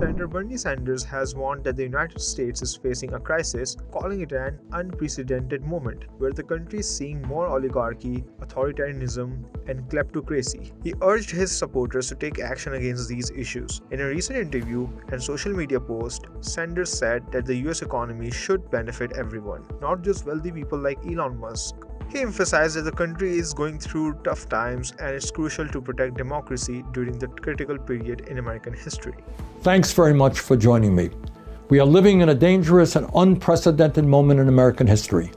Senator Bernie Sanders has warned that the United States is facing a crisis, calling it an unprecedented moment where the country is seeing more oligarchy, authoritarianism, and kleptocracy. He urged his supporters to take action against these issues. In a recent interview and social media post, Sanders said that the US economy should benefit everyone, not just wealthy people like Elon Musk. He emphasized that the country is going through tough times and it's crucial to protect democracy during the critical period in American history. Thanks very much for joining me. We are living in a dangerous and unprecedented moment in American history.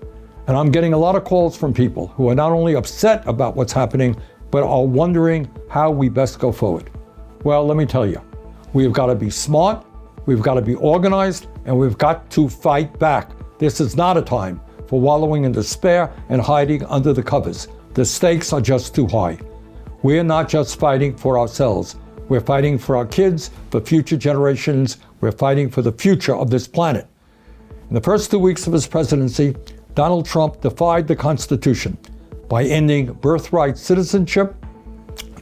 And I'm getting a lot of calls from people who are not only upset about what's happening, but are wondering how we best go forward. Well, let me tell you, we've got to be smart, we've got to be organized, and we've got to fight back. This is not a time for wallowing in despair and hiding under the covers. The stakes are just too high. We're not just fighting for ourselves. We're fighting for our kids, for future generations. We're fighting for the future of this planet. In the first 2 weeks of his presidency, Donald Trump defied the Constitution by ending birthright citizenship,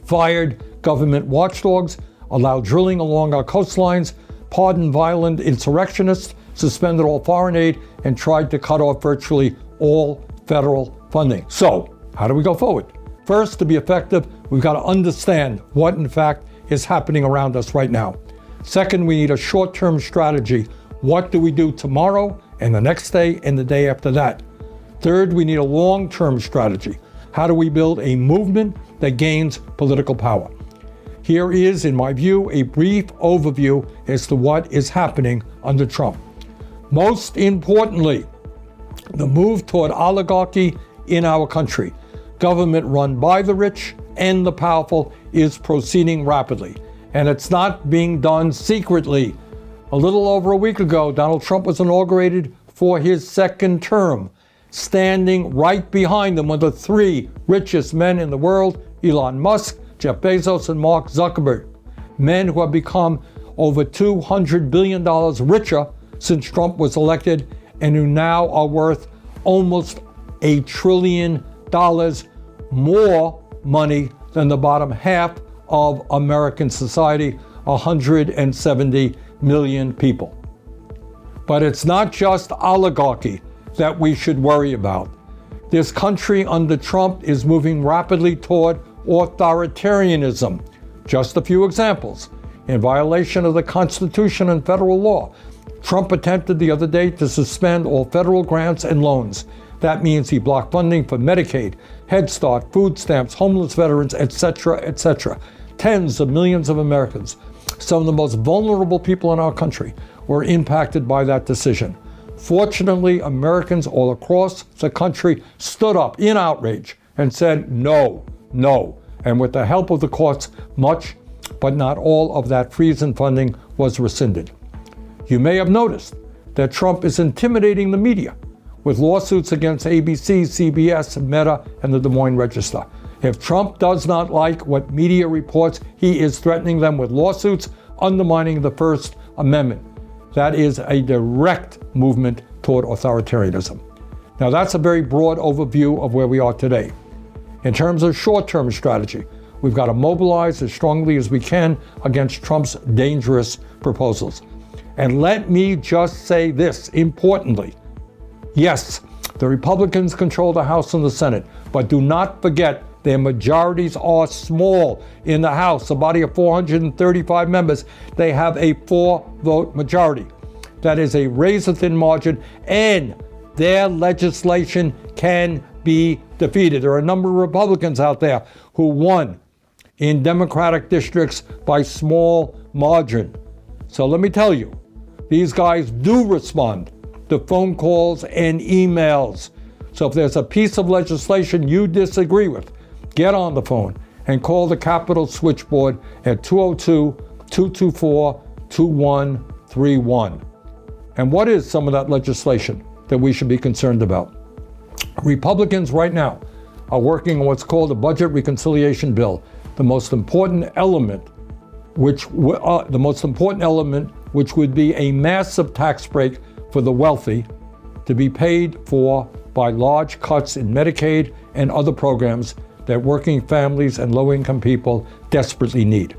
fired government watchdogs, allowed drilling along our coastlines, pardoned violent insurrectionists, suspended all foreign aid, and tried to cut off virtually all federal funding. So, how do we go forward? First, to be effective, we've got to understand what, in fact, is happening around us right now. Second, we need a short-term strategy. What do we do tomorrow and the next day and the day after that? Third, we need a long-term strategy. How do we build a movement that gains political power? Here is, in my view, a brief overview as to what is happening under Trump. Most importantly, the move toward oligarchy in our country, government run by the rich and the powerful, is proceeding rapidly. And it's not being done secretly. A little over a week ago, Donald Trump was inaugurated for his second term. Standing right behind him were the three richest men in the world, Elon Musk, Jeff Bezos, and Mark Zuckerberg. Men who have become over $200 billion richer since Trump was elected, and who now are worth almost $1 trillion more money than the bottom half of American society, 170 million people. But it's not just oligarchy that we should worry about. This country under Trump is moving rapidly toward authoritarianism. Just a few examples. In violation of the Constitution and federal law, Trump attempted the other day to suspend all federal grants and loans. That means he blocked funding for Medicaid, Head Start, food stamps, homeless veterans, etc., etc. Tens of millions of Americans, some of the most vulnerable people in our country, were impacted by that decision. Fortunately, Americans all across the country stood up in outrage and said no, no. And with the help of the courts, much, but not all of that freeze in funding was rescinded. You may have noticed that Trump is intimidating the media with lawsuits against ABC, CBS, Meta, and the Des Moines Register. If Trump does not like what media reports, he is threatening them with lawsuits, undermining the First Amendment. That is a direct movement toward authoritarianism. Now, that's a very broad overview of where we are today. In terms of short-term strategy, we've got to mobilize as strongly as we can against Trump's dangerous proposals. And let me just say this, importantly. Yes, the Republicans control the House and the Senate, but do not forget their majorities are small. In the House, a body of 435 members, they have a 4-vote majority. That is a razor-thin margin, and their legislation can be defeated. There are a number of Republicans out there who won in Democratic districts by small margin. So let me tell you, these guys do respond to phone calls and emails. So if there's a piece of legislation you disagree with, get on the phone and call the Capitol switchboard at 202-224-2131. And what is some of that legislation that we should be concerned about? Republicans right now are working on what's called a budget reconciliation bill, the most important element which would be a massive tax break for the wealthy to be paid for by large cuts in Medicaid and other programs that working families and low-income people desperately need.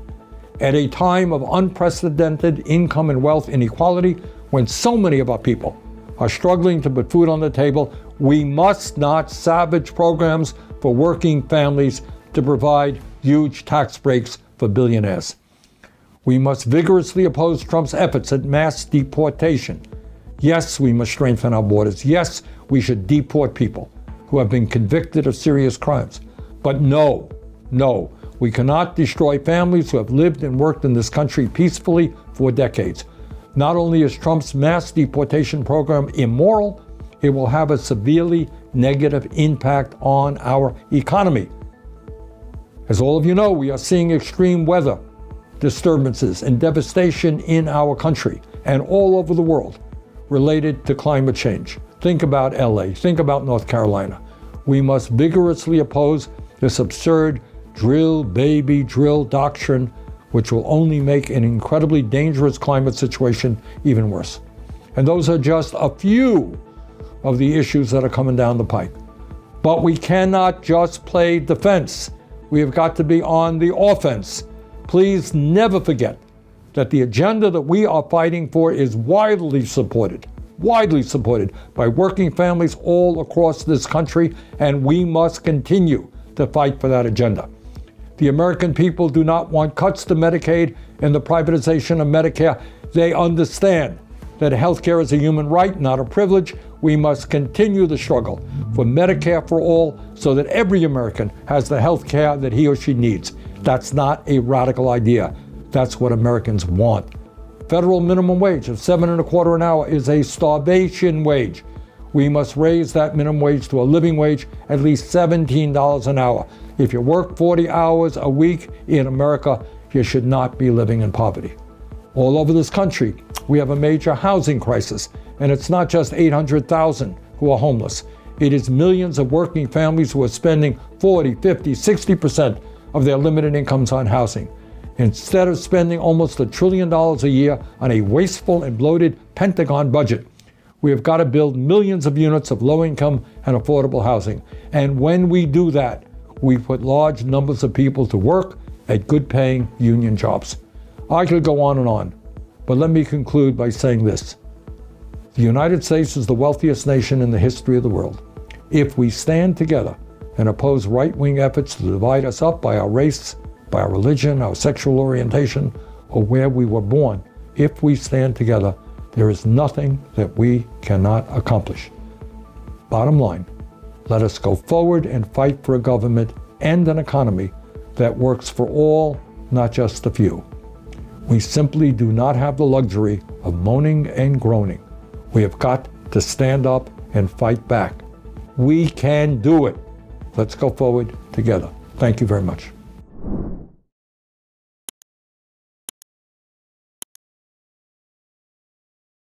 At a time of unprecedented income and wealth inequality, when so many of our people are struggling to put food on the table, we must not savage programs for working families to provide huge tax breaks for billionaires. We must vigorously oppose Trump's efforts at mass deportation. Yes, we must strengthen our borders. Yes, we should deport people who have been convicted of serious crimes. But no, we cannot destroy families who have lived and worked in this country peacefully for decades. Not only is Trump's mass deportation program immoral, it will have a severely negative impact on our economy. As all of you know, we are seeing extreme weather disturbances and devastation in our country and all over the world related to climate change. Think about LA, think about North Carolina. We must vigorously oppose this absurd drill, baby, drill doctrine, which will only make an incredibly dangerous climate situation even worse. And those are just a few of the issues that are coming down the pike. But we cannot just play defense. We have got to be on the offense. Please never forget that the agenda that we are fighting for is widely supported by working families all across this country, and we must continue to fight for that agenda. The American people do not want cuts to Medicaid and the privatization of Medicare. They understand that health care is a human right, not a privilege. We must continue the struggle for Medicare for all so that every American has the health care that he or she needs. That's not a radical idea. That's what Americans want. Federal minimum wage of $7.25 an hour is a starvation wage. We must raise that minimum wage to a living wage, at least $17 an hour. If you work 40 hours a week in America, you should not be living in poverty. All over this country, we have a major housing crisis, and it's not just 800,000 who are homeless. It is millions of working families who are spending 40, 50, 60% of their limited incomes on housing. Instead of spending almost $1 trillion a year on a wasteful and bloated Pentagon budget, we have got to build millions of units of low-income and affordable housing. And when we do that, we put large numbers of people to work at good-paying union jobs. I could go on, but let me conclude by saying this. The United States is the wealthiest nation in the history of the world. If we stand together and oppose right-wing efforts to divide us up by our race, by our religion, our sexual orientation, or where we were born, if we stand together, there is nothing that we cannot accomplish. Bottom line, let us go forward and fight for a government and an economy that works for all, not just a few. We simply do not have the luxury of moaning and groaning. We have got to stand up and fight back. We can do it. Let's go forward together. Thank you very much.